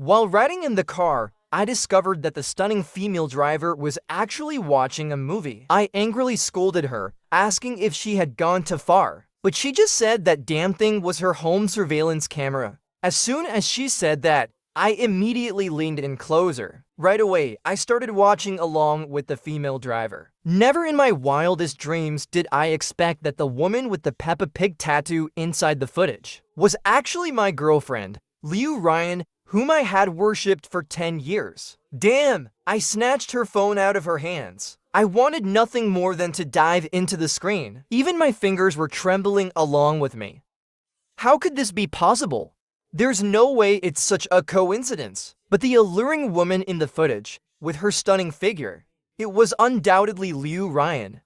While riding in the car, I discovered that the stunning female driver was actually watching a movie. I angrily scolded her, asking if she had gone too far, but she just said that damn thing was her home surveillance camera. As soon as she said that, I immediately leaned in closer. Right away, I started watching along with the female driver. Never in my wildest dreams did I expect that the woman with the Peppa Pig tattoo inside the footage was actually my girlfriend, Liu Ryan, whom I had worshipped for 10 years. Damn, I snatched her phone out of her hands. I wanted nothing more than to dive into the screen. Even my fingers were trembling along with me. How could this be possible? There's no way it's such a coincidence. But the alluring woman in the footage, with her stunning figure, it was undoubtedly Liu Ryan.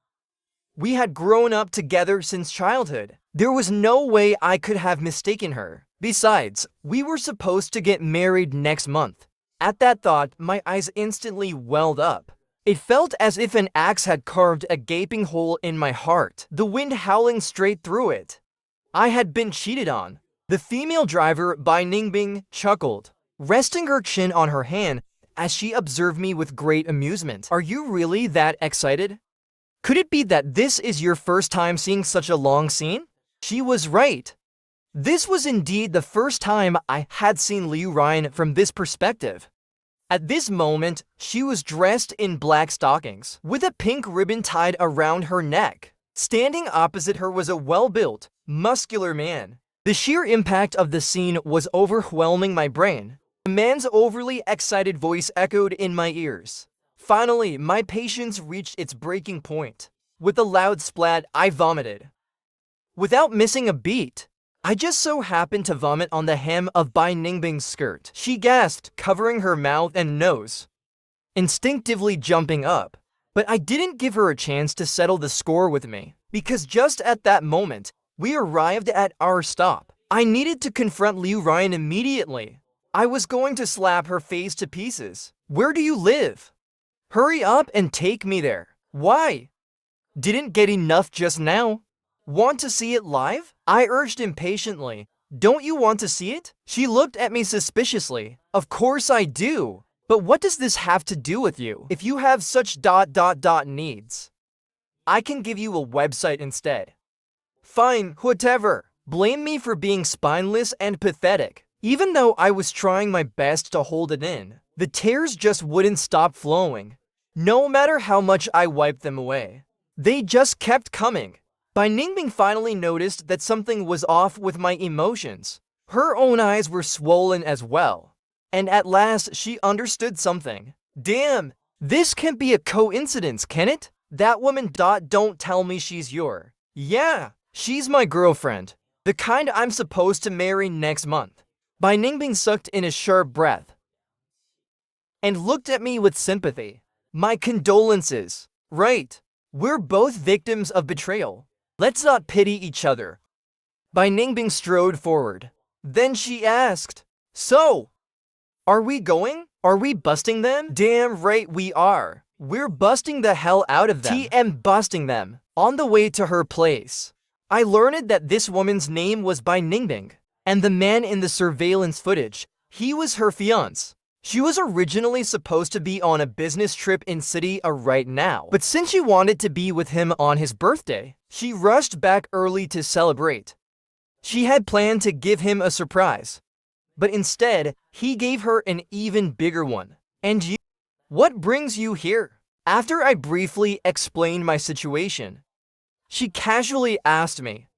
We had grown up together since childhood. There was no way I could have mistaken her. Besides, we were supposed to get married next month. At that thought, my eyes instantly welled up. It felt as if an axe had carved a gaping hole in my heart, the wind howling straight through it. I had been cheated on. The female driver, Bai Ningbing, chuckled, resting her chin on her hand as she observed me with great amusement. Are you really that excited? Could it be that this is your first time seeing such a long scene? She was right. This was indeed the first time I had seen Liu Ryan from this perspective. At this moment, she was dressed in black stockings, with a pink ribbon tied around her neck. Standing opposite her was a well-built, muscular man. The sheer impact of the scene was overwhelming my brain. The man's overly excited voice echoed in my ears. Finally, my patience reached its breaking point. With a loud splat, I vomited. Without missing a beat, I just so happened to vomit on the hem of Bai Ningbing's skirt. She gasped, covering her mouth and nose, instinctively jumping up. But I didn't give her a chance to settle the score with me, because just at that moment, we arrived at our stop. I needed to confront Liu Ryan immediately. I was going to slap her face to pieces. Where do you live? Hurry up and take me there. Why? Didn't get enough just now? Want to see it live? I urged impatiently. Don't you want to see it? She looked at me suspiciously. Of course I do. But what does this have to do with you? If you have such needs, I can give you a website instead. Fine, whatever. Blame me for being spineless and pathetic. Even though I was trying my best to hold it in, the tears just wouldn't stop flowing. No matter how much I wiped them away, they just kept coming. Bai Ningbing finally noticed that something was off with my emotions. Her own eyes were swollen as well. And at last, she understood something. Damn, this can't be a coincidence, can it? That woman don't tell me she's your. Yeah, she's my girlfriend. The kind I'm supposed to marry next month. Bai Ningbing sucked in a sharp breath and looked at me with sympathy. My condolences. Right. We're both victims of betrayal. Let's not pity each other. Bai Ningbing strode forward. Then she asked, so, are we going? Are we busting them? Damn right we are. We're busting the hell out of them. TM busting them. On the way to her place, I learned that this woman's name was Bai Ningbing, and the man in the surveillance footage, he was her fiancé. She was originally supposed to be on a business trip in city right now, but since she wanted to be with him on his birthday, she rushed back early to celebrate. She had planned to give him a surprise, but instead, he gave her an even bigger one. And you? What brings you here? After I briefly explained my situation, she casually asked me.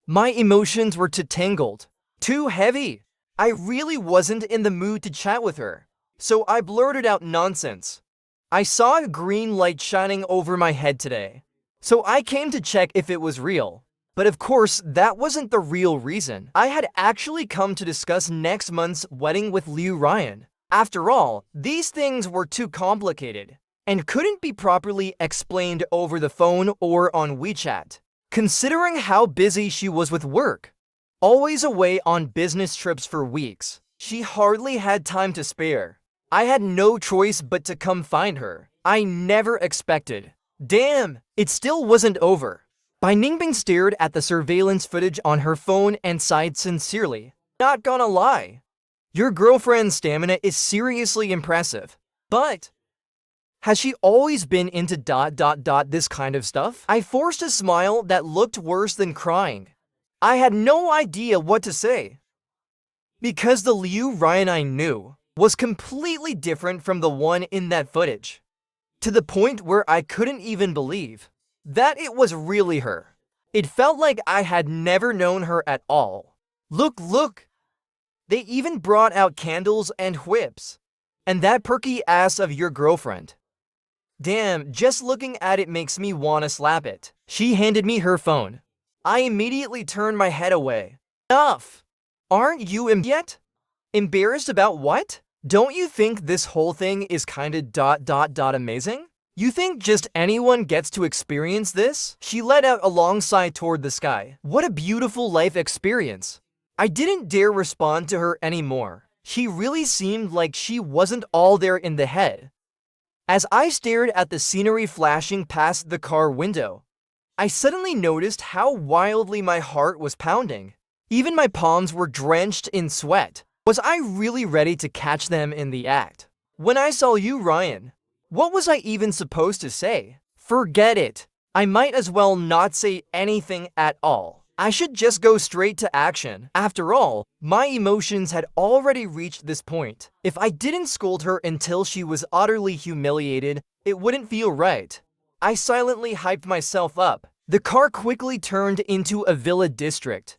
My emotions were too tangled, too heavy. I really wasn't in the mood to chat with her, so I blurted out nonsense. I saw a green light shining over my head today, so I came to check if it was real. But of course, that wasn't the real reason. I had actually come to discuss next month's wedding with Liu Ryan. After all, these things were too complicated and couldn't be properly explained over the phone or on WeChat. Considering how busy she was with work, always away on business trips for weeks, she hardly had time to spare. I had no choice but to come find her. I never expected. Damn, it still wasn't over. Bai Ningbing stared at the surveillance footage on her phone and sighed sincerely. Not gonna lie, Your girlfriend's stamina is seriously impressive. But has she always been into this kind of stuff? I forced a smile that looked worse than crying. I had no idea what to say. Because the Liu Ryan I knew was completely different from the one in that footage. To the point where I couldn't even believe that it was really her. It felt like I had never known her at all. Look! They even brought out candles and whips. And that perky ass of your girlfriend. Damn, just looking at it makes me wanna slap it. She handed me her phone. I immediately turned my head away. Enough! Aren't you yet? Embarrassed about what? Don't you think this whole thing is kinda amazing? You think just anyone gets to experience this? She let out a long sigh toward the sky. What a beautiful life experience. I didn't dare respond to her anymore. She really seemed like she wasn't all there in the head. As I stared at the scenery flashing past the car window, I suddenly noticed how wildly my heart was pounding. Even my palms were drenched in sweat. Was I really ready to catch them in the act? When I saw you, Ryan, what was I even supposed to say? Forget it. I might as well not say anything at all. I should just go straight to action. After all, my emotions had already reached this point. If I didn't scold her until she was utterly humiliated, it wouldn't feel right. I silently hyped myself up. The car quickly turned into a villa district.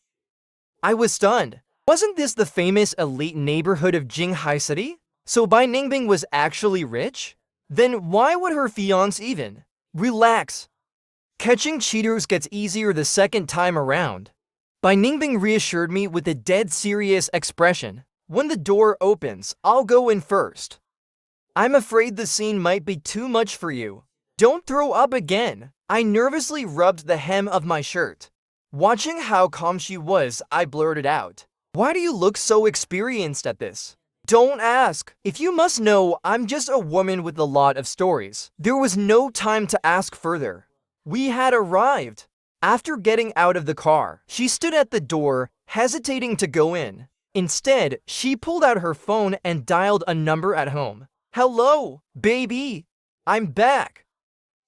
I was stunned. Wasn't this the famous elite neighborhood of Jinghai City? So Bai Ningbing was actually rich? Then why would her fiancé even? Relax. Catching cheaters gets easier the second time around. Bai Ningbing reassured me with a dead serious expression. When the door opens, I'll go in first. I'm afraid the scene might be too much for you. Don't throw up again. I nervously rubbed the hem of my shirt. Watching how calm she was, I blurted out. Why do you look so experienced at this? Don't ask. If you must know, I'm just a woman with a lot of stories. There was no time to ask further. We had arrived. After getting out of the car, she stood at the door, hesitating to go in. Instead, she pulled out her phone and dialed a number at home. Hello, baby. I'm back.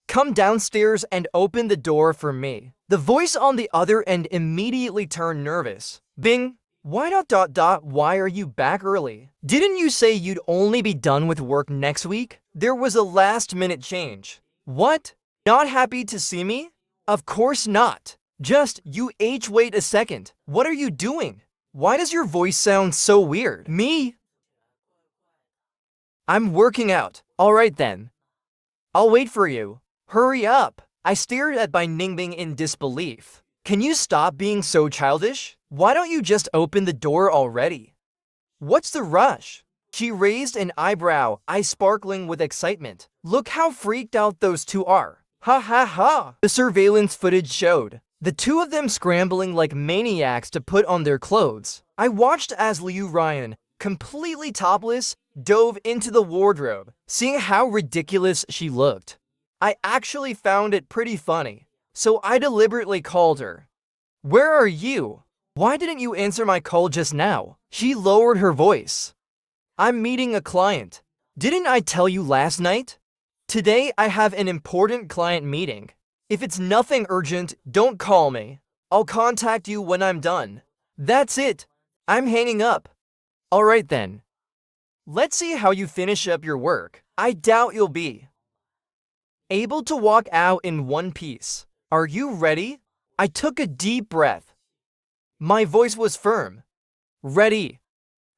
Come downstairs and open the door for me. The voice on the other end immediately turned nervous. Bing. Why are you back early? Didn't you say you'd only be done with work next week? There was a last-minute change. What? Not happy to see me? Of course not. Just, wait a second. What are you doing? Why does your voice sound so weird? Me? I'm working out. Alright then. I'll wait for you. Hurry up. I stared at Bai Ningbing in disbelief. Can you stop being so childish? Why don't you just open the door already? What's the rush? She raised an eyebrow, eyes sparkling with excitement. Look how freaked out those two are. Ha ha ha! The surveillance footage showed the two of them scrambling like maniacs to put on their clothes. I watched as Liu Ryan, completely topless, dove into the wardrobe, seeing how ridiculous she looked. I actually found it pretty funny, so I deliberately called her. Where are you? Why didn't you answer my call just now? She lowered her voice. I'm meeting a client. Didn't I tell you last night? Today I have an important client meeting. If it's nothing urgent, don't call me. I'll contact you when I'm done. That's it. I'm hanging up. Alright then. Let's see how you finish up your work. I doubt you'll be able to walk out in one piece. Are you ready? I took a deep breath. My voice was firm. Ready.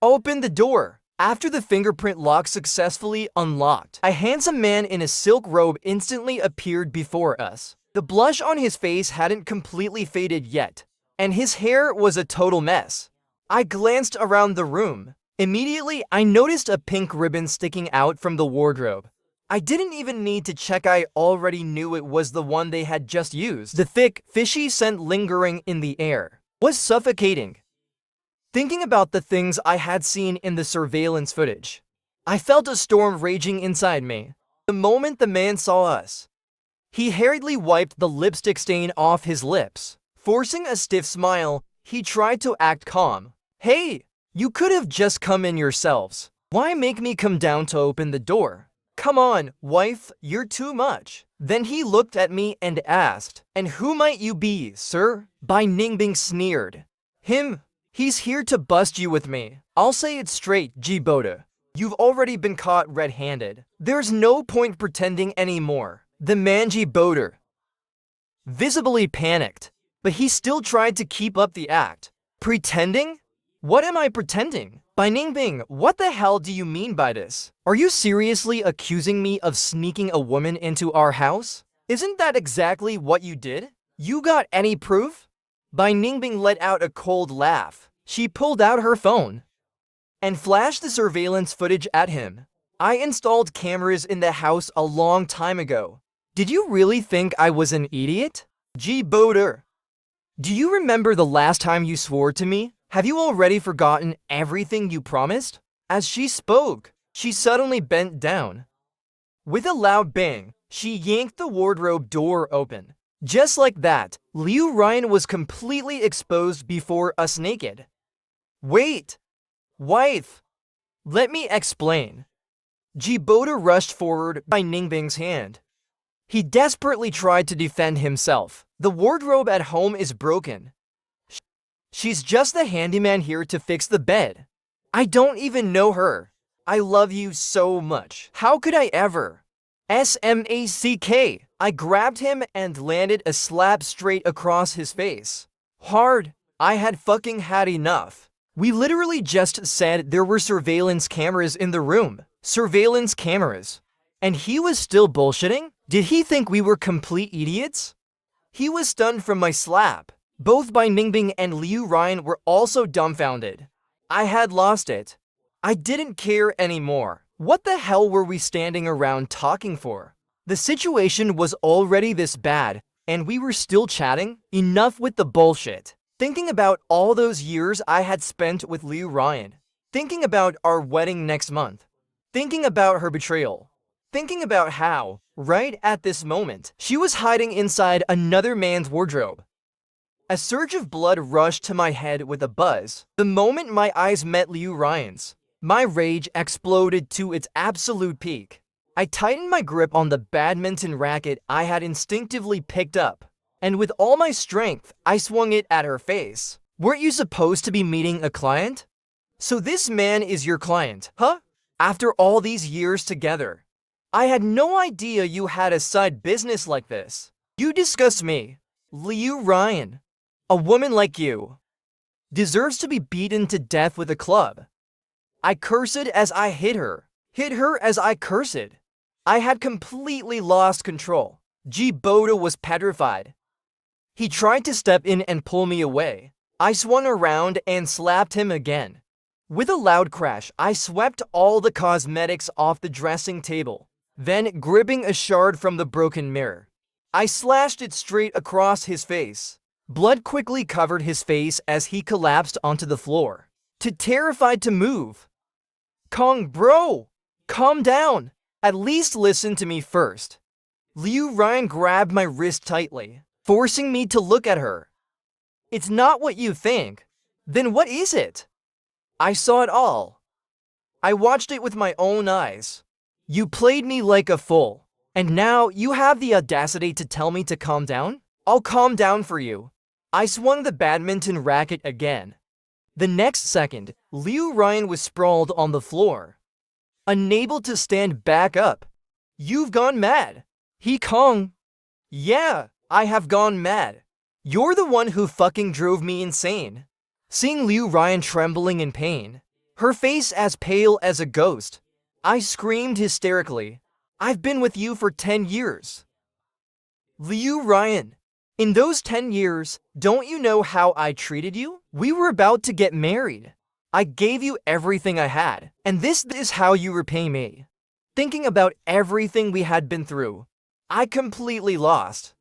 Open the door. After the fingerprint lock successfully unlocked, a handsome man in a silk robe instantly appeared before us. The blush on his face hadn't completely faded yet, and his hair was a total mess. I glanced around the room. Immediately, I noticed a pink ribbon sticking out from the wardrobe. I didn't even need to check, I already knew it was the one they had just used. The thick, fishy scent lingering in the air was suffocating. Thinking about the things I had seen in the surveillance footage, I felt a storm raging inside me. The moment the man saw us, he hurriedly wiped the lipstick stain off his lips. Forcing a stiff smile, he tried to act calm. Hey, You could have just come in yourselves. Why make me come down to open the door? Come on, wife, you're too much. Then he looked at me and asked, and who might you be, sir? Bai Ningbing sneered. Him. He's here to bust you with me. I'll say it straight, Jiboda. You've already been caught red-handed. There's no point pretending anymore. The man Jiboda visibly panicked, but he still tried to keep up the act. Pretending? What am I pretending? Bai Ningbing, what the hell do you mean by this? Are you seriously accusing me of sneaking a woman into our house? Isn't that exactly what you did? You got any proof? Bai Ningbing let out a cold laugh. She pulled out her phone and flashed the surveillance footage at him. I installed cameras in the house a long time ago. Did you really think I was an idiot? Jiboda, do you remember the last time you swore to me? Have you already forgotten everything you promised? As she spoke, she suddenly bent down. With a loud bang, she yanked the wardrobe door open. Just like that, Liu Ryan was completely exposed before us naked. Wait! Wife! Let me explain. Jiboda rushed forward by Ningbing's hand. He desperately tried to defend himself. The wardrobe at home is broken. She's just the handyman here to fix the bed. I don't even know her. I love you so much. How could I ever? Smack. I grabbed him and landed a slap straight across his face. Hard. I had fucking had enough. We literally just said there were surveillance cameras in the room. Surveillance cameras. And he was still bullshitting? Did he think we were complete idiots? He was stunned from my slap. Both Bai Ningbing and Liu Ryan were also dumbfounded. I had lost it. I didn't care anymore. What the hell were we standing around talking for? The situation was already this bad, and we were still chatting? Enough with the bullshit. Thinking about all those years I had spent with Liu Ryan. Thinking about our wedding next month. Thinking about her betrayal. Thinking about how, right at this moment, she was hiding inside another man's wardrobe. A surge of blood rushed to my head with a buzz. The moment my eyes met Liu Ryan's, my rage exploded to its absolute peak. I tightened my grip on the badminton racket I had instinctively picked up, and with all my strength, I swung it at her face. Weren't you supposed to be meeting a client? So this man is your client, huh? After all these years together. I had no idea you had a side business like this. You disgust me. Liu Ryan. A woman like you deserves to be beaten to death with a club. I cursed as I hit her as I cursed. I had completely lost control. Jiboda was petrified. He tried to step in and pull me away. I swung around and slapped him again. With a loud crash, I swept all the cosmetics off the dressing table. Then, gripping a shard from the broken mirror, I slashed it straight across his face. Blood quickly covered his face as he collapsed onto the floor. Too terrified to move. Kong, bro! Calm down! At least listen to me first. Liu Ryan grabbed my wrist tightly, forcing me to look at her. It's not what you think. Then what is it? I saw it all. I watched it with my own eyes. You played me like a fool. And now you have the audacity to tell me to calm down? I'll calm down for you. I swung the badminton racket again. The next second, Liu Ryan was sprawled on the floor, unable to stand back up. You've gone mad. He Kong. Yeah, I have gone mad. You're the one who fucking drove me insane. Seeing Liu Ryan trembling in pain, her face as pale as a ghost, I screamed hysterically. I've been with you for 10 years. Liu Ryan. In those 10 years, don't you know how I treated you? We were about to get married. I gave you everything I had, and this is how you repay me. Thinking about everything we had been through, I completely lost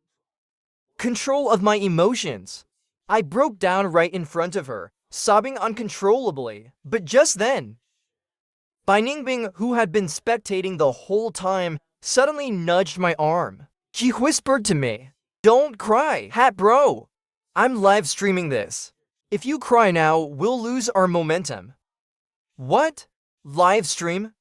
control of my emotions. I broke down right in front of her, sobbing uncontrollably. But just then, Bai Ningbing, who had been spectating the whole time, suddenly nudged my arm. She whispered to me, "Don't cry, hat bro. I'm live streaming this. If you cry now, we'll lose our momentum." What? Livestream?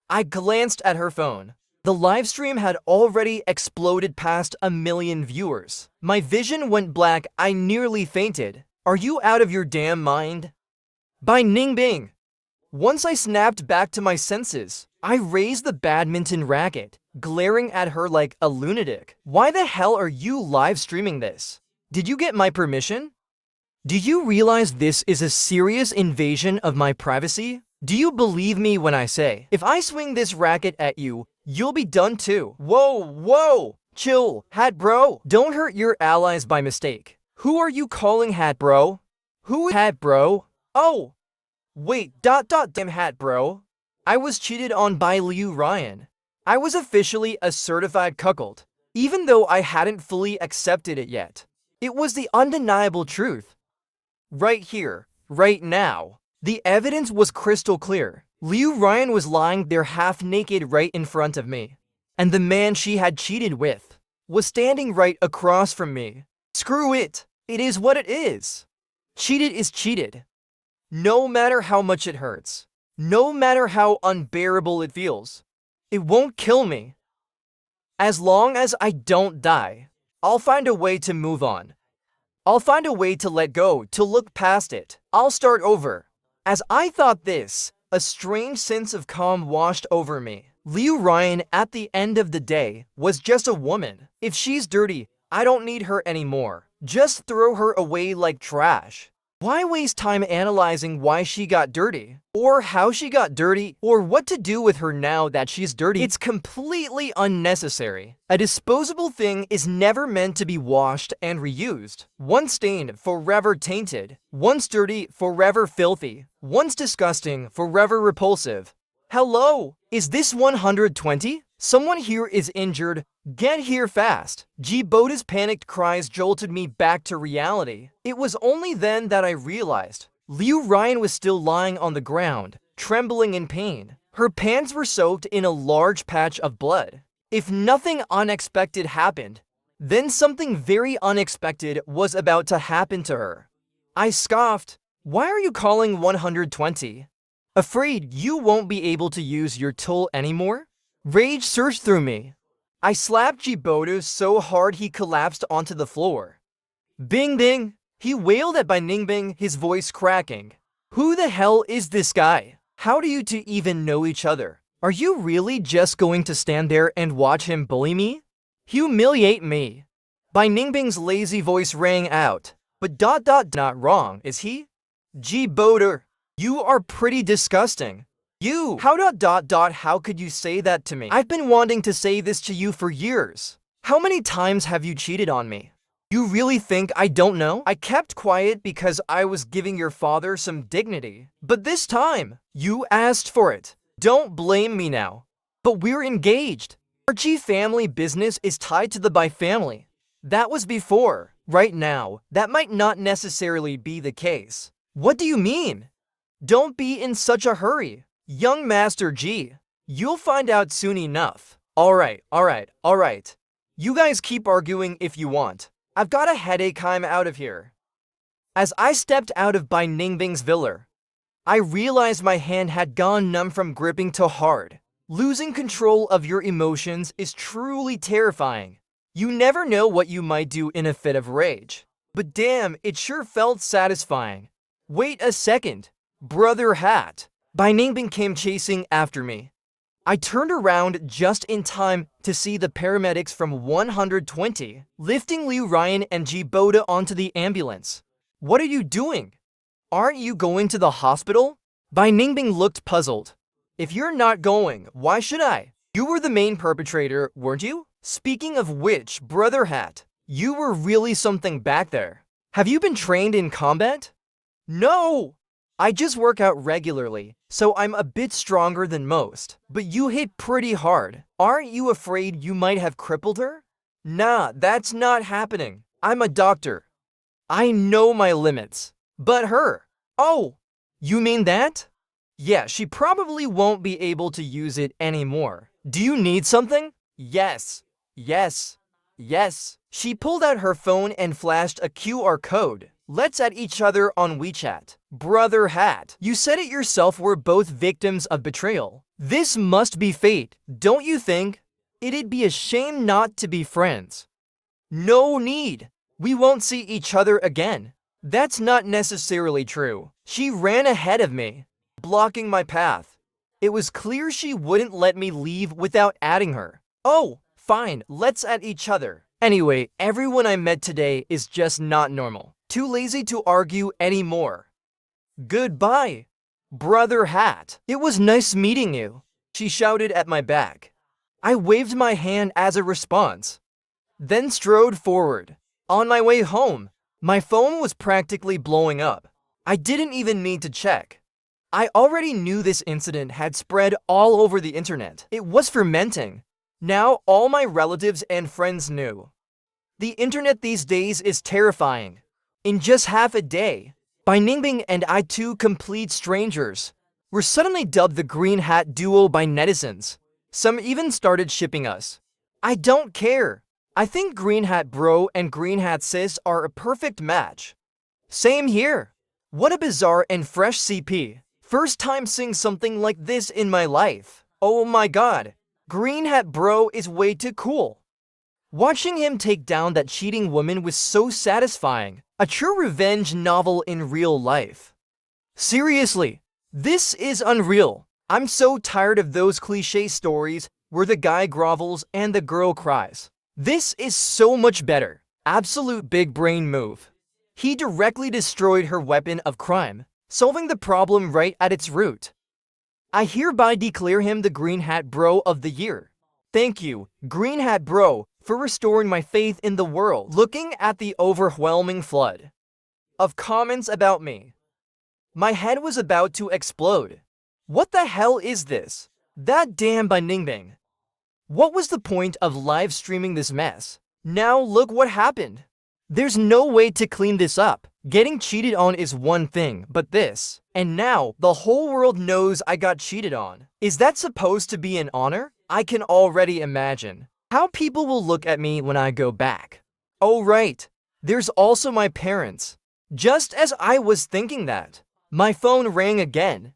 I glanced at her phone. The livestream had already exploded past 1 million viewers. My vision went black. I nearly fainted. Are you out of your damn mind? By Ningbing. Once I snapped back to my senses, I raised the badminton racket, glaring at her like a lunatic. Why the hell are you live streaming this? Did you get my permission? Do you realize this is a serious invasion of my privacy? Do you believe me when I say, if I swing this racket at you, you'll be done too? Whoa! Chill, hat bro. Don't hurt your allies by mistake. Who are you calling hat bro? Who is hat bro? Oh! Wait, damn hat bro. I was cheated on by Liu Ryan. I was officially a certified cuckold, even though I hadn't fully accepted it yet. It was the undeniable truth. Right here, right now. The evidence was crystal clear. Liu Ryan was lying there half naked right in front of me. And the man she had cheated with was standing right across from me. Screw it. It is what it is. Cheated is cheated. No matter how much it hurts. No matter how unbearable it feels. It won't kill me. As long as I don't die, I'll find a way to move on. I'll find a way to let go, to look past it. I'll start over. As I thought this, a strange sense of calm washed over me. Liu Ryan, at the end of the day, was just a woman. If she's dirty, I don't need her anymore. Just throw her away like trash. Why waste time analyzing why she got dirty? Or how she got dirty? Or what to do with her now that she's dirty? It's completely unnecessary. A disposable thing is never meant to be washed and reused. Once stained, forever tainted. Once dirty, forever filthy. Once disgusting, forever repulsive. Hello? Is this 120? Someone here is injured. Get here fast. Bota's panicked cries jolted me back to reality. It was only then that I realized Liu Ryan was still lying on the ground, trembling in pain. Her pants were soaked in a large patch of blood. If nothing unexpected happened, then something very unexpected was about to happen to her. I scoffed. Why are you calling 120? Afraid you won't be able to use your tool anymore? Rage surged through me. I slapped Bota so hard he collapsed onto the floor. Bing ding! He wailed at Ningbing, his voice cracking. Who the hell is this guy? How do you two even know each other? Are you really just going to stand there and watch him bully me? Humiliate me? Ningbing's lazy voice rang out. But not wrong, is he? Bota, you are pretty disgusting. You! How could you say that to me? I've been wanting to say this to you for years. How many times have you cheated on me? You really think I don't know? I kept quiet because I was giving your father some dignity. But this time, you asked for it. Don't blame me now. But we're engaged. Our G family business is tied to the Bai family. That was before. Right now, that might not necessarily be the case. What do you mean? Don't be in such a hurry. Young Master G, you'll find out soon enough. Alright. You guys keep arguing if you want. I've got a headache, I'm out of here. As I stepped out of Ningbing's villa, I realized my hand had gone numb from gripping too hard. Losing control of your emotions is truly terrifying. You never know what you might do in a fit of rage. But damn, it sure felt satisfying. Wait a second. Brother Hat. Ningbing came chasing after me. I turned around just in time to see the paramedics from 120 lifting Liu Ryan and Bota onto the ambulance. What are you doing? Aren't you going to the hospital? Ningbing looked puzzled. If you're not going, why should I? You were the main perpetrator, weren't you? Speaking of which, Brother Hat, you were really something back there. Have you been trained in combat? No! I just work out regularly, so I'm a bit stronger than most. But you hit pretty hard. Aren't you afraid you might have crippled her? Nah, that's not happening. I'm a doctor. I know my limits. But her. Oh, you mean that? Yeah, she probably won't be able to use it anymore. Do you need something? Yes. She pulled out her phone and flashed a QR code. Let's add each other on WeChat. Brother hat. You said it yourself, we're both victims of betrayal. This must be fate, don't you think? It'd be a shame not to be friends. No need. We won't see each other again. That's not necessarily true. She ran ahead of me, blocking my path. It was clear she wouldn't let me leave without adding her. Oh, fine, let's add each other. Anyway, everyone I met today is just not normal. Too lazy to argue anymore. Goodbye, Brother Hat. It was nice meeting you, she shouted at my back. I waved my hand as a response, then strode forward. On my way home, my phone was practically blowing up. I didn't even need to check. I already knew this incident had spread all over the internet. It was fermenting. Now all my relatives and friends knew. The internet these days is terrifying. In just half a day, by Ningbing and I, two complete strangers, were suddenly dubbed the Green Hat Duo by netizens. Some even started shipping us. I don't care. I think Green Hat Bro and Green Hat Sis are a perfect match. Same here. What a bizarre and fresh CP. First time seeing something like this in my life. Oh my god. Green Hat Bro is way too cool. Watching him take down that cheating woman was so satisfying. A true revenge novel in real life. Seriously, this is unreal. I'm so tired of those cliche stories where the guy grovels and the girl cries. This is so much better. Absolute big brain move. He directly destroyed her weapon of crime, solving the problem right at its root. I hereby declare him the Green Hat Bro of the Year. Thank you, Green Hat Bro, for restoring my faith in the world. Looking at the overwhelming flood of comments about me, my head was about to explode. What the hell is this? That damn by Ningbing. What was the point of live streaming this mess? Now look what happened. There's no way to clean this up. Getting cheated on is one thing, but this. And now, the whole world knows I got cheated on. Is that supposed to be an honor? I can already imagine how people will look at me when I go back. Oh right, there's also my parents. Just as I was thinking that, my phone rang again.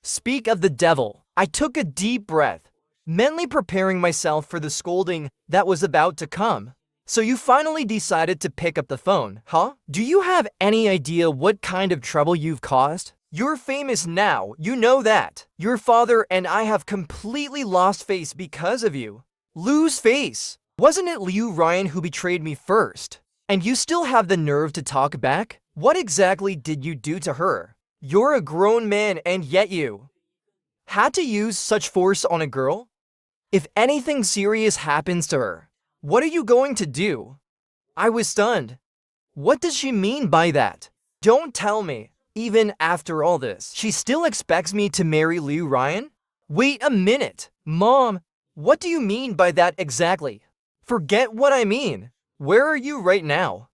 Speak of the devil, I took a deep breath, mentally preparing myself for the scolding that was about to come. So you finally decided to pick up the phone, huh? Do you have any idea what kind of trouble you've caused? You're famous now, you know that. Your father and I have completely lost face because of you. Lose face? Wasn't it Liu Ryan who betrayed me first? And you still have the nerve to talk back? What exactly did you do to her? You're a grown man and yet you had to use such force on a girl? If anything serious happens to her, what are you going to do? I was stunned. What does she mean by that? Don't tell me, even after all this, she still expects me to marry Liu Ryan? Wait a minute, Mom, what do you mean by that exactly? Forget what I mean. Where are you right now?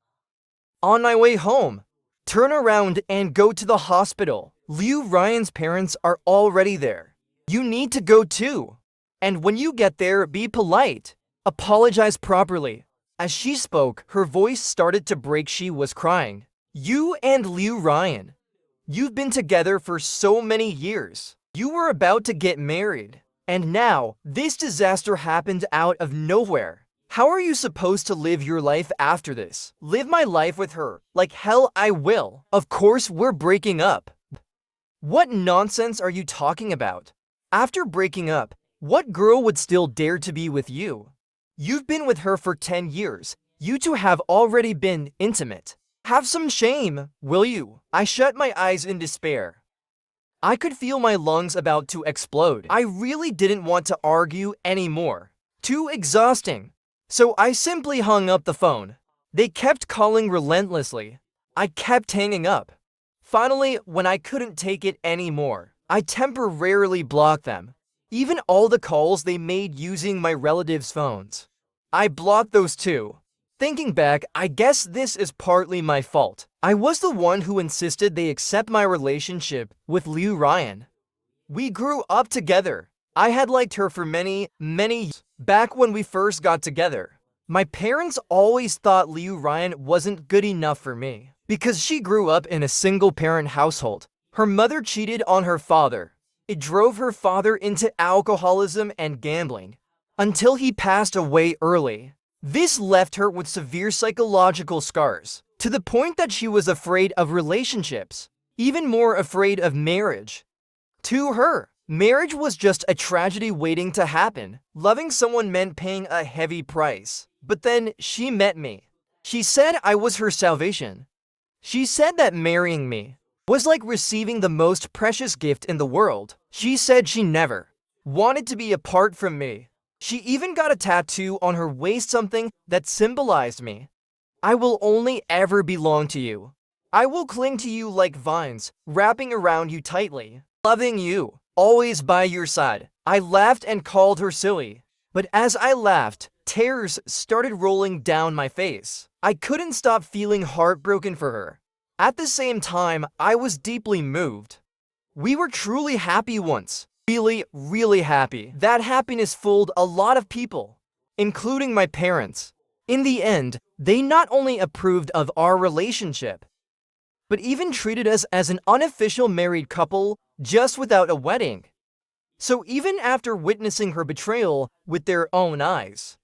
On my way home. Turn around and go to the hospital. Liu Ryan's parents are already there. You need to go too. And when you get there, be polite. Apologize properly. As she spoke, her voice started to break. She was crying. You and Liu Ryan. You've been together for so many years. You were about to get married. And now, this disaster happened out of nowhere. How are you supposed to live your life after this? Live my life with her. Like hell I will. Of course we're breaking up. What nonsense are you talking about? After breaking up, what girl would still dare to be with you? You've been with her for 10 years. You two have already been intimate. Have some shame, will you? I shut my eyes in despair. I could feel my lungs about to explode. I really didn't want to argue anymore. Too exhausting. So I simply hung up the phone. They kept calling relentlessly. I kept hanging up. Finally, when I couldn't take it anymore, I temporarily blocked them. Even all the calls they made using my relatives' phones. I blocked those too. Thinking back, I guess this is partly my fault. I was the one who insisted they accept my relationship with Liu Ryan. We grew up together. I had liked her for many years. Back when we first got together, my parents always thought Liu Ryan wasn't good enough for me. Because she grew up in a single-parent household. Her mother cheated on her father. It drove her father into alcoholism and gambling until he passed away early. This left her with severe psychological scars, to the point that she was afraid of relationships, even more afraid of marriage. To her, marriage was just a tragedy waiting to happen. Loving someone meant paying a heavy price. But then she met me. She said I was her salvation. She said that marrying me was like receiving the most precious gift in the world. She said she never wanted to be apart from me. She even got a tattoo on her waist, something that symbolized me. I will only ever belong to you. I will cling to you like vines, wrapping around you tightly, loving you, always by your side. I laughed and called her silly. But as I laughed, tears started rolling down my face. I couldn't stop feeling heartbroken for her. At the same time, I was deeply moved. We were truly happy once. Really, really happy. That happiness fooled a lot of people, including my parents. In the end, they not only approved of our relationship, but even treated us as an unofficial married couple just without a wedding. So even after witnessing her betrayal with their own eyes,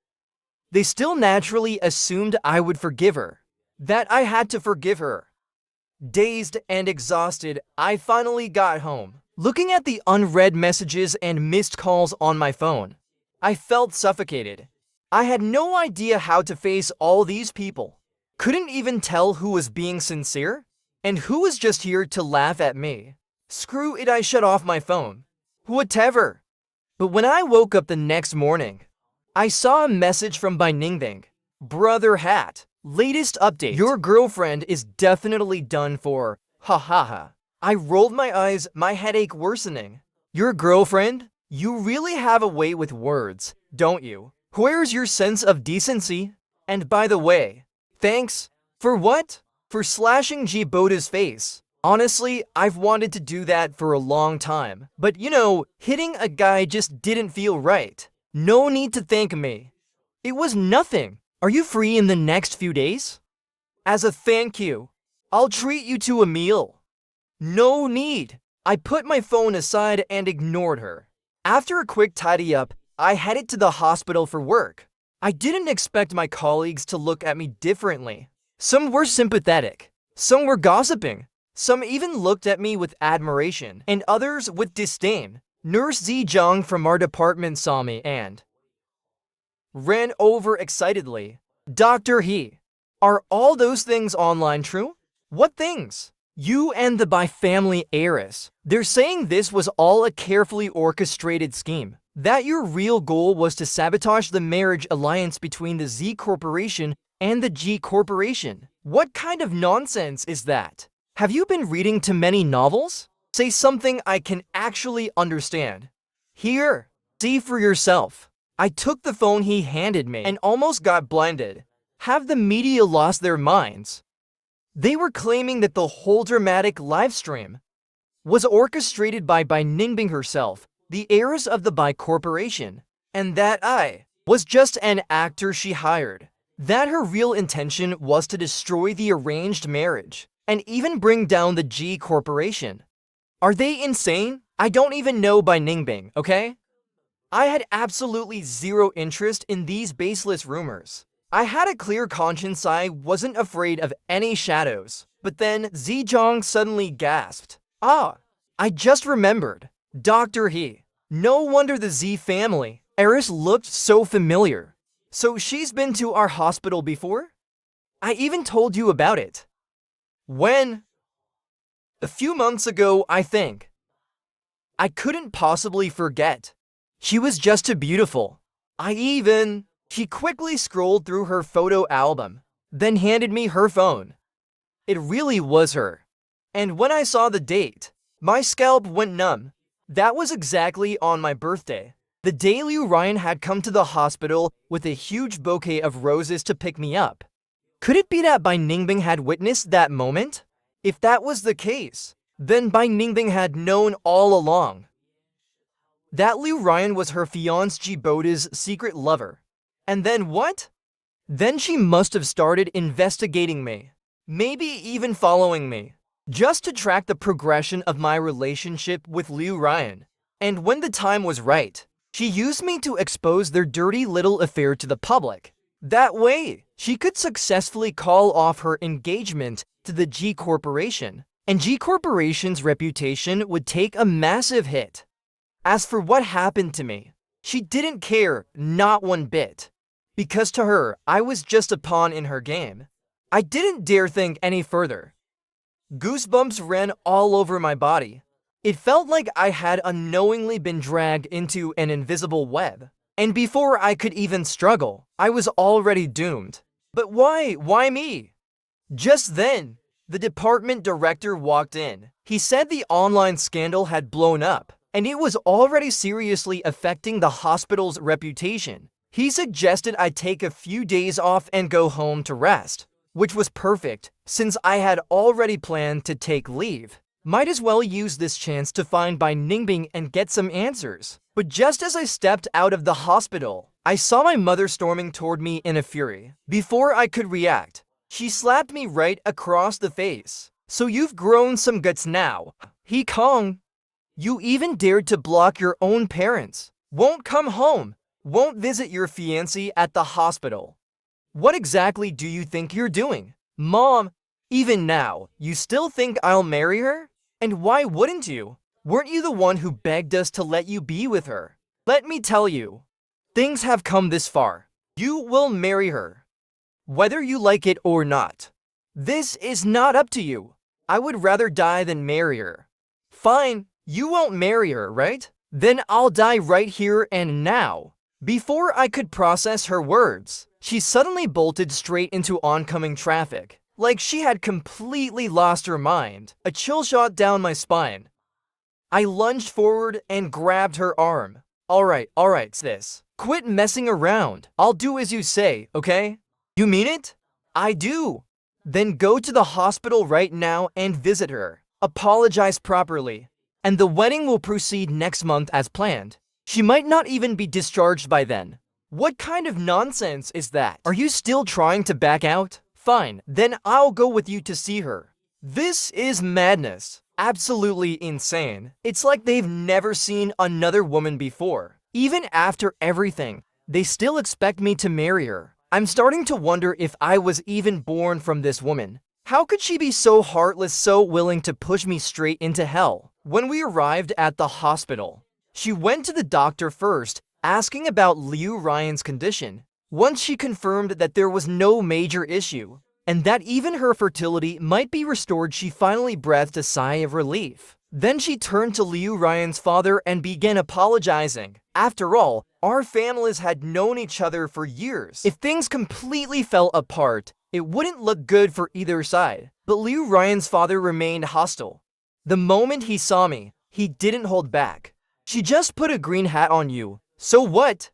they still naturally assumed I would forgive her, that I had to forgive her. Dazed and exhausted, I finally got home. Looking at the unread messages and missed calls on my phone, I felt suffocated. I had no idea how to face all these people. Couldn't even tell who was being sincere and who was just here to laugh at me. Screw it, I shut off my phone. Whatever. But when I woke up the next morning, I saw a message from Ningbing. Brother Hat. Latest update. Your girlfriend is definitely done for. Ha ha ha. I rolled my eyes, my headache worsening. Your girlfriend? You really have a way with words, don't you? Where's your sense of decency? And by the way, thanks. For what? For slashing G Boda's face. Honestly, I've wanted to do that for a long time. But you know, hitting a guy just didn't feel right. No need to thank me. It was nothing. Are you free in the next few days? As a thank you, I'll treat you to a meal. No need. I put my phone aside and ignored her. After a quick tidy up, I headed to the hospital for work. I didn't expect my colleagues to look at me differently. Some were sympathetic. Some were gossiping. Some even looked at me with admiration, and others with disdain. Nurse Zhejiang from our department saw me and ran over excitedly. Dr. He, are all those things online true? What things? You and the Bai family heiress. They're saying this was all a carefully orchestrated scheme. That your real goal was to sabotage the marriage alliance between the Z Corporation and the G Corporation. What kind of nonsense is that? Have you been reading too many novels? Say something I can actually understand. Here, see for yourself. I took the phone he handed me and almost got blinded. Have the media lost their minds? They were claiming that the whole dramatic Livestream was orchestrated by Ningbing herself, the heiress of the Bai Corporation, and that I was just an actor she hired. That her real intention was to destroy the arranged marriage and even bring down the G Corporation. Are they insane? I don't even know Ningbing, okay? I had absolutely zero interest in these baseless rumors. I had a clear conscience, I wasn't afraid of any shadows. But then Zhejiang suddenly gasped. Ah, I just remembered. Dr. He. No wonder the Z family heiress looked so familiar. So she's been to our hospital before? I even told you about it. When? A few months ago, I think. I couldn't possibly forget. She was just too beautiful. She quickly scrolled through her photo album, then handed me her phone. It really was her. And when I saw the date, my scalp went numb. That was exactly on my birthday. The day Liu Ryan had come to the hospital with a huge bouquet of roses to pick me up. Could it be that Ningbing had witnessed that moment? If that was the case, then Ningbing had known all along that Liu Ryan was her fiancé Boda's secret lover. And then what? Then she must have started investigating me. maybe even following me, just to track the progression of my relationship with Liu Ryan. And when the time was right, she used me to expose their dirty little affair to the public. That way, she could successfully call off her engagement to the G Corporation, and G Corporation's reputation would take a massive hit. As for what happened to me, she didn't care, not one bit. Because to her, I was just a pawn in her game. I didn't dare think any further. Goosebumps ran all over my body. It felt like I had unknowingly been dragged into an invisible web. And before I could even struggle, I was already doomed. But why? Why me? Just then, the department director walked in. He said the online scandal had blown up, and it was already seriously affecting the hospital's reputation. He suggested I take a few days off and go home to rest, which was perfect, since I had already planned to take leave. Might as well use this chance to find Bai Ningbing and get some answers. But just as I stepped out of the hospital, I saw my mother storming toward me in a fury. Before I could react, she slapped me right across the face. So you've grown some guts now. He Kong. You even dared to block your own parents. Won't come home. Won't visit your fiancé at the hospital. What exactly do you think you're doing? Mom, even now, you still think I'll marry her? And why wouldn't you? Weren't you the one who begged us to let you be with her? Let me tell you, things have come this far. You will marry her, whether you like it or not. This is not up to you. I would rather die than marry her. Fine, you won't marry her, right? Then I'll die right here and now. Before I could process her words, she suddenly bolted straight into oncoming traffic, like she had completely lost her mind. A chill shot down my spine. I lunged forward and grabbed her arm. All right, sis. Quit messing around. I'll do as you say, okay? You mean it? I do. Then go to the hospital right now and visit her. Apologize properly. And the wedding will proceed next month as planned. She might not even be discharged by then. What kind of nonsense is that? Are you still trying to back out? Fine, then I'll go with you to see her. This is madness. Absolutely insane. It's like they've never seen another woman before. Even after everything, they still expect me to marry her. I'm starting to wonder if I was even born from this woman. How could she be so heartless, so willing to push me straight into hell? When we arrived at the hospital, she went to the doctor first, asking about Liu Ryan's condition. Once she confirmed that there was no major issue, and that even her fertility might be restored, she finally breathed a sigh of relief. Then she turned to Liu Ryan's father and began apologizing. After all, our families had known each other for years. If things completely fell apart, it wouldn't look good for either side. But Liu Ryan's father remained hostile. The moment he saw me, he didn't hold back. She just put a green hat on you. So what?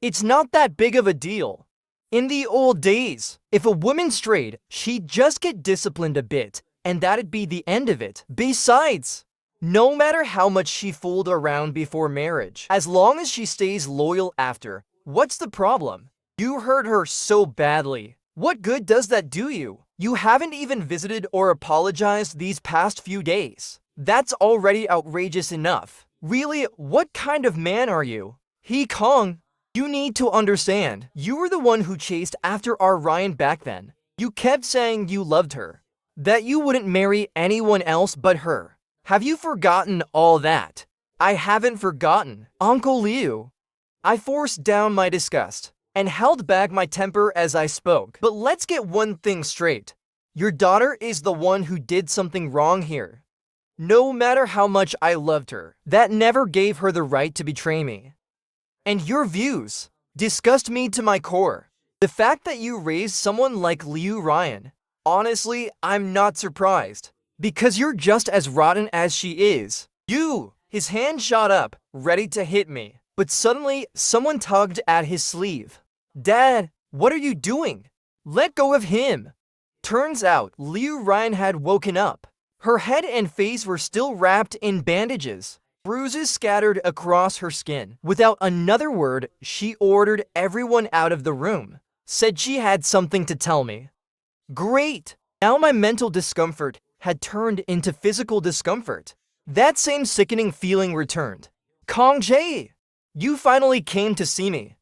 It's not that big of a deal. In the old days, if a woman strayed, she'd just get disciplined a bit, and that'd be the end of it. Besides, no matter how much she fooled around before marriage, as long as she stays loyal after, what's the problem? You hurt her so badly. What good does that do you? You haven't even visited or apologized these past few days. That's already outrageous enough. Really, what kind of man are you? He Kong, you need to understand, you were the one who chased after our Ryan back then. You kept saying you loved her, that you wouldn't marry anyone else but her. Have you forgotten all that? I haven't forgotten, Uncle Liu. I forced down my disgust and held back my temper as I spoke. But let's get one thing straight. Your daughter is the one who did something wrong here. No matter how much I loved her, that never gave her the right to betray me. And your views disgust me to my core. The fact that you raised someone like Liu Ryan, honestly, I'm not surprised. Because you're just as rotten as she is. His hand shot up, ready to hit me. But suddenly, someone tugged at his sleeve. Dad, what are you doing? Let go of him. Turns out, Liu Ryan had woken up. Her head and face were still wrapped in bandages. Bruises scattered across her skin. Without another word, she ordered everyone out of the room. Said she had something to tell me. Great! Now my mental discomfort had turned into physical discomfort. That same sickening feeling returned. Kong Jae, you finally came to see me.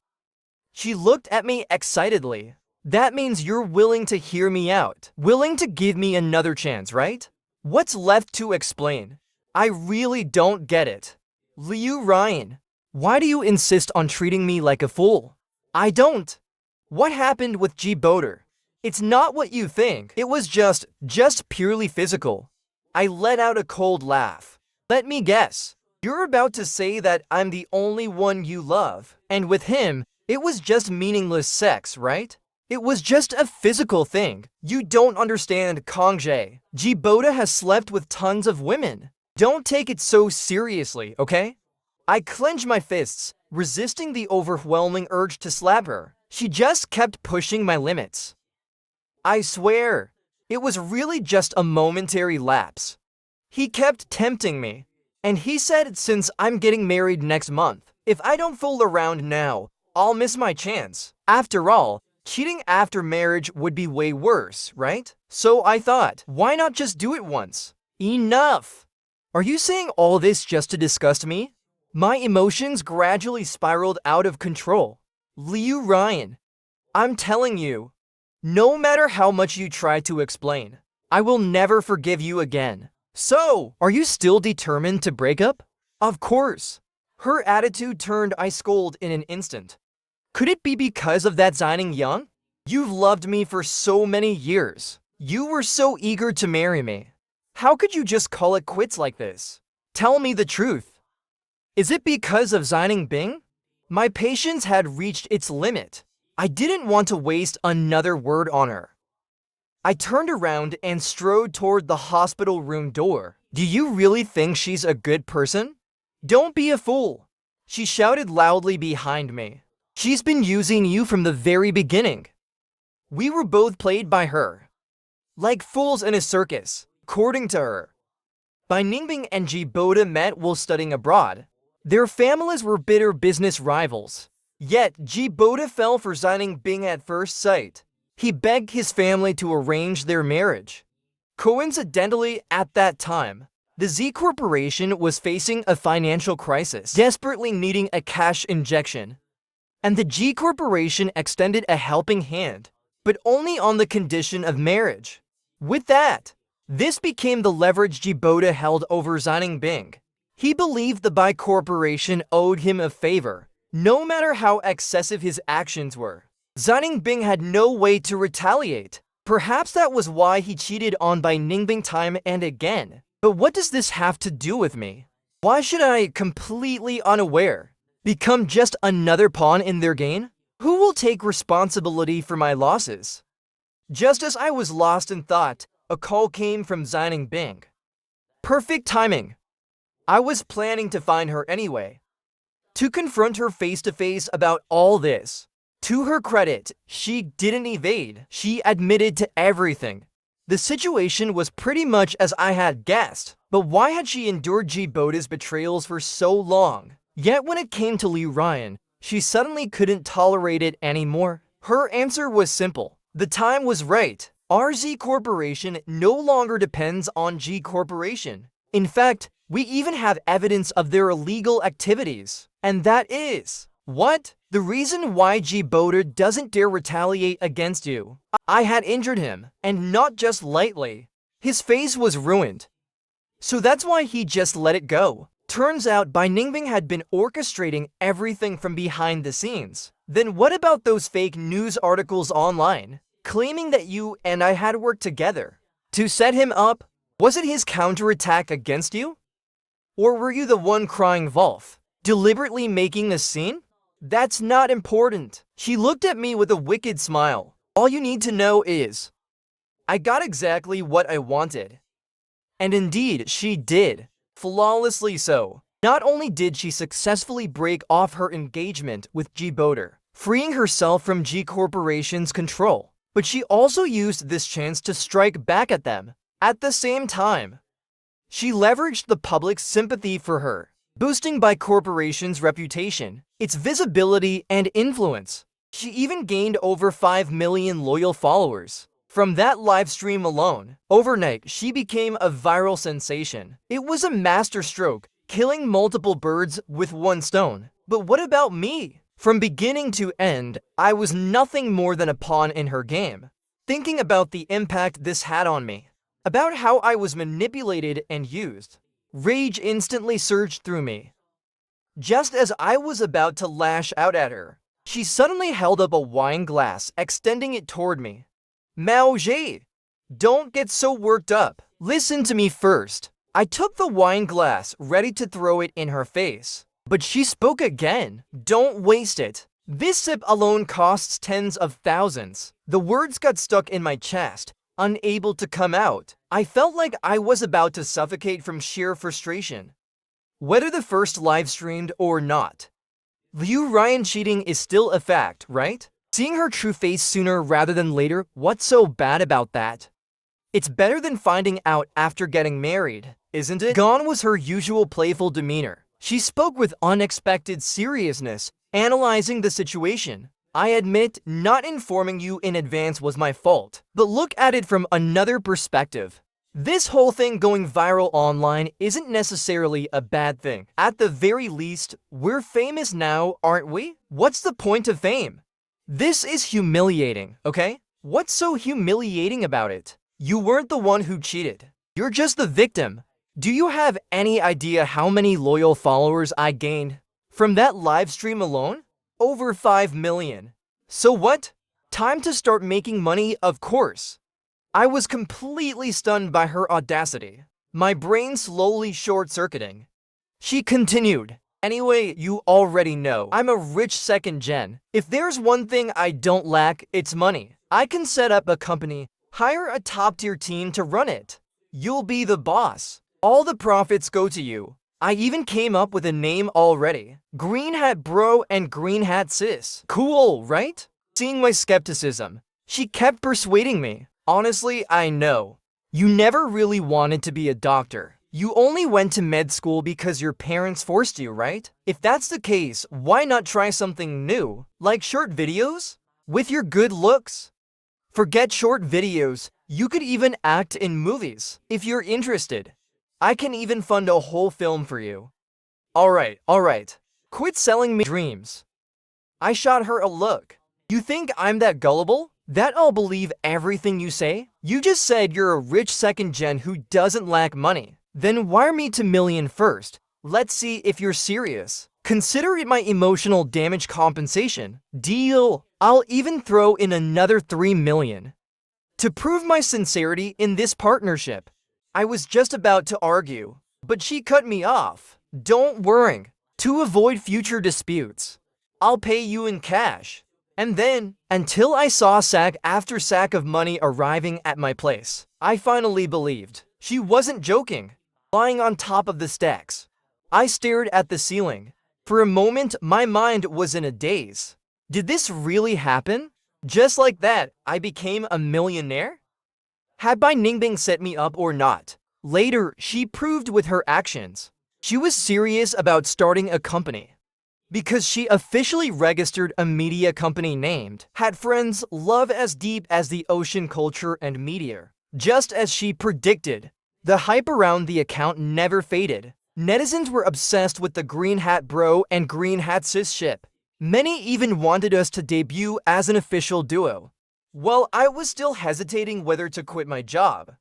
She looked at me excitedly. That means you're willing to hear me out, willing to give me another chance, right? What's left to explain? I really don't get it. Liu Ryan, why do you insist on treating me like a fool? I don't. What happened with G Boater? It's not what you think. It was just purely physical. I let out a cold laugh. Let me guess. You're about to say that I'm the only one you love, and with him, it was just meaningless sex, right? It was just a physical thing. You don't understand, Kong Jae. Jibota has slept with tons of women. Don't take it so seriously, okay? I clenched my fists, resisting the overwhelming urge to slap her. She just kept pushing my limits. I swear, it was really just a momentary lapse. He kept tempting me, and he said since I'm getting married next month, if I don't fool around now, I'll miss my chance. After all, cheating after marriage would be way worse, right? So I thought, why not just do it once? Enough! Are you saying all this just to disgust me? My emotions gradually spiraled out of control. Liu Ryan, I'm telling you, no matter how much you try to explain, I will never forgive you again. So, are you still determined to break up? Of course. Her attitude turned ice cold in an instant. Could it be because of that Zining Young? You've loved me for so many years. You were so eager to marry me. How could you just call it quits like this? Tell me the truth. Is it because of Zining Bing? My patience had reached its limit. I didn't want to waste another word on her. I turned around and strode toward the hospital room door. Do you really think she's a good person? Don't be a fool. She shouted loudly behind me. She's been using you from the very beginning. We were both played by her. Like fools in a circus, according to her. Bai Ningbing and Jibota met while studying abroad. Their families were bitter business rivals. Yet, Jibota fell for Zining Bing at first sight. He begged his family to arrange their marriage. Coincidentally, at that time, the Z Corporation was facing a financial crisis, desperately needing a cash injection. And the G Corporation extended a helping hand, but only on the condition of marriage. With that, this became the leverage Jibota held over Zining Bing. He believed the Bai Corporation owed him a favor, no matter how excessive his actions were. Zining Bing had no way to retaliate. Perhaps that was why he cheated on Bai Ningbing time and again. But what does this have to do with me? Why should I, completely unaware, become just another pawn in their game? Who will take responsibility for my losses? Just as I was lost in thought, a call came from Zining Bing. Perfect timing. I was planning to find her anyway, to confront her face-to-face about all this. To her credit, she didn't evade. She admitted to everything. The situation was pretty much as I had guessed. But why had she endured Jibota's betrayals for so long? Yet when it came to Liu Ryan, she suddenly couldn't tolerate it anymore. Her answer was simple. The time was right. Our Z Corporation no longer depends on G Corporation. In fact, we even have evidence of their illegal activities. And that is... what? The reason why Jibota doesn't dare retaliate against you. I had injured him, and not just lightly. His face was ruined. So that's why he just let it go. Turns out Bai Ningbing had been orchestrating everything from behind the scenes. Then what about those fake news articles online, claiming that you and I had worked together? To set him up, was it his counterattack against you? Or were you the one crying wolf, deliberately making a scene? That's not important. She looked at me with a wicked smile. All you need to know is, I got exactly what I wanted. And indeed, she did. Flawlessly so. Not only did she successfully break off her engagement with Jibota, freeing herself from G Corporation's control, but she also used this chance to strike back at them. At the same time, she leveraged the public's sympathy for her, boosting Bai Corporation's reputation, its visibility and influence. She even gained over 5 million loyal followers. From that live stream alone, overnight she became a viral sensation. It was a masterstroke, killing multiple birds with one stone. But what about me? From beginning to end, I was nothing more than a pawn in her game. Thinking about the impact this had on me, about how I was manipulated and used, rage instantly surged through me. Just as I was about to lash out at her, she suddenly held up a wine glass, extending it toward me. Manger! Don't get so worked up. Listen to me first. I took the wine glass, ready to throw it in her face. But she spoke again. Don't waste it. This sip alone costs tens of thousands. The words got stuck in my chest, unable to come out. I felt like I was about to suffocate from sheer frustration. Whether the first live streamed or not, Liu Ryan cheating is still a fact, right? Seeing her true face sooner rather than later, what's so bad about that? It's better than finding out after getting married, isn't it? Gone was her usual playful demeanor. She spoke with unexpected seriousness, analyzing the situation. I admit, not informing you in advance was my fault, but look at it from another perspective. This whole thing going viral online isn't necessarily a bad thing. At the very least, we're famous now, aren't we? What's the point of fame? This is humiliating, okay? What's so humiliating about it? You weren't the one who cheated. You're just the victim. Do you have any idea how many loyal followers I gained from that live stream alone? Over 5 million. So what? Time to start making money, of course. I was completely stunned by her audacity, my brain slowly short-circuiting. She continued, anyway, you already know, I'm a rich second gen. If there's one thing I don't lack, it's money. I can set up a company, hire a top-tier team to run it. You'll be the boss. All the profits go to you. I even came up with a name already. Green Hat Bro and Green Hat Sis. Cool, right? Seeing my skepticism, she kept persuading me. Honestly, I know. You never really wanted to be a doctor. You only went to med school because your parents forced you, right? If that's the case, why not try something new? Like short videos? With your good looks? Forget short videos. You could even act in movies, if you're interested. I can even fund a whole film for you. Alright. Quit selling me dreams. I shot her a look. You think I'm that gullible? That I'll believe everything you say? You just said you're a rich second gen who doesn't lack money. Then wire me to million first. Let's see if you're serious. Consider it my emotional damage compensation. Deal. I'll even throw in another 3 million. To prove my sincerity in this partnership. I was just about to argue, but she cut me off. Don't worry. To avoid future disputes, I'll pay you in cash. And then, until I saw sack after sack of money arriving at my place, I finally believed. She wasn't joking. Lying on top of the stacks, I stared at the ceiling. For a moment, my mind was in a daze. Did this really happen? Just like that, I became a millionaire? Had Bai Ningbing set me up or not? Later, she proved with her actions. She was serious about starting a company. Because she officially registered a media company named, had friends love as deep as the ocean culture and media. Just as she predicted, the hype around the account never faded. Netizens were obsessed with the Green Hat Bro and Green Hat Sis ship. Many even wanted us to debut as an official duo. Well, I was still hesitating whether to quit my job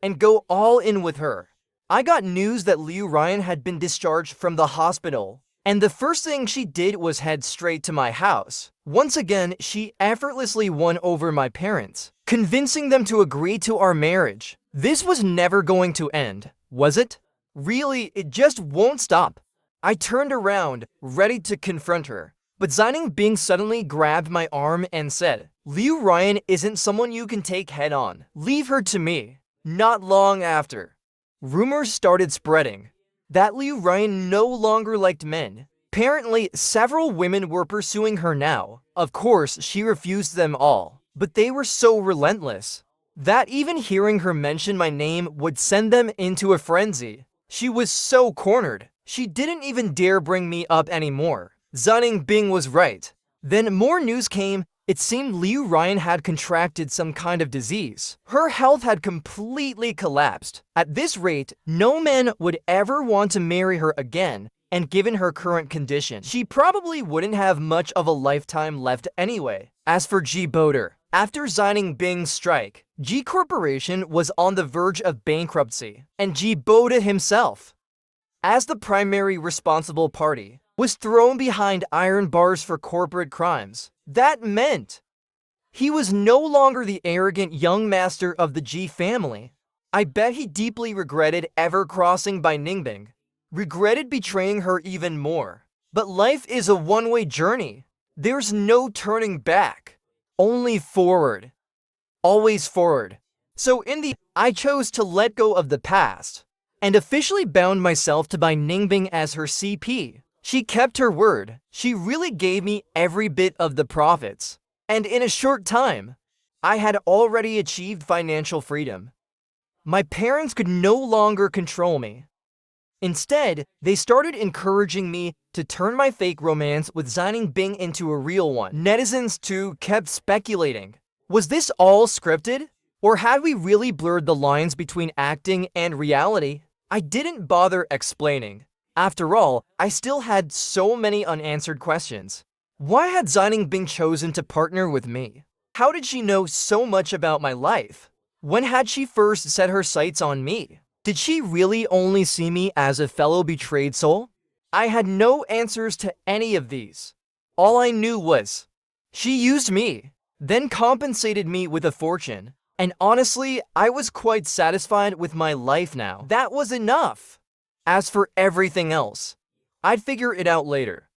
and go all in with her. I got news that Liu Ryan had been discharged from the hospital, and the first thing she did was head straight to my house. Once again, she effortlessly won over my parents, convincing them to agree to our marriage. This was never going to end, was it? Really, it just won't stop. I turned around, ready to confront her, but Xining Bing suddenly grabbed my arm and said, Liu Ryan isn't someone you can take head on. Leave her to me. Not long after, rumors started spreading that Liu Ryan no longer liked men. Apparently, several women were pursuing her now. Of course, she refused them all, but they were so relentless that even hearing her mention my name would send them into a frenzy. She was so cornered, she didn't even dare bring me up anymore. Xining Bing was right. Then more news came. It seemed Liu Ryan had contracted some kind of disease. Her health had completely collapsed. At this rate, no man would ever want to marry her again, and given her current condition, she probably wouldn't have much of a lifetime left anyway. As for G Boater, after Xining Bing's strike, G Corporation was on the verge of bankruptcy, and G Boater himself, as the primary responsible party, was thrown behind iron bars for corporate crimes. That meant he was no longer the arrogant young master of the G family. I bet he deeply regretted ever crossing by Ningbing, regretted betraying her even more. But life is a one-way journey. There's no turning back, only forward. Always forward. So I chose to let go of the past and officially bound myself to buy Ningbing as her CP. She kept her word. She really gave me every bit of the profits. And in a short time, I had already achieved financial freedom. My parents could no longer control me. Instead, they started encouraging me to turn my fake romance with Xining Bing into a real one. Netizens too kept speculating. Was this all scripted? Or had we really blurred the lines between acting and reality? I didn't bother explaining. After all, I still had so many unanswered questions. Why had Xining Bing chosen to partner with me? How did she know so much about my life? When had she first set her sights on me? Did she really only see me as a fellow betrayed soul? I had no answers to any of these. All I knew was, she used me, then compensated me with a fortune. And honestly, I was quite satisfied with my life now. That was enough. As for everything else, I'd figure it out later.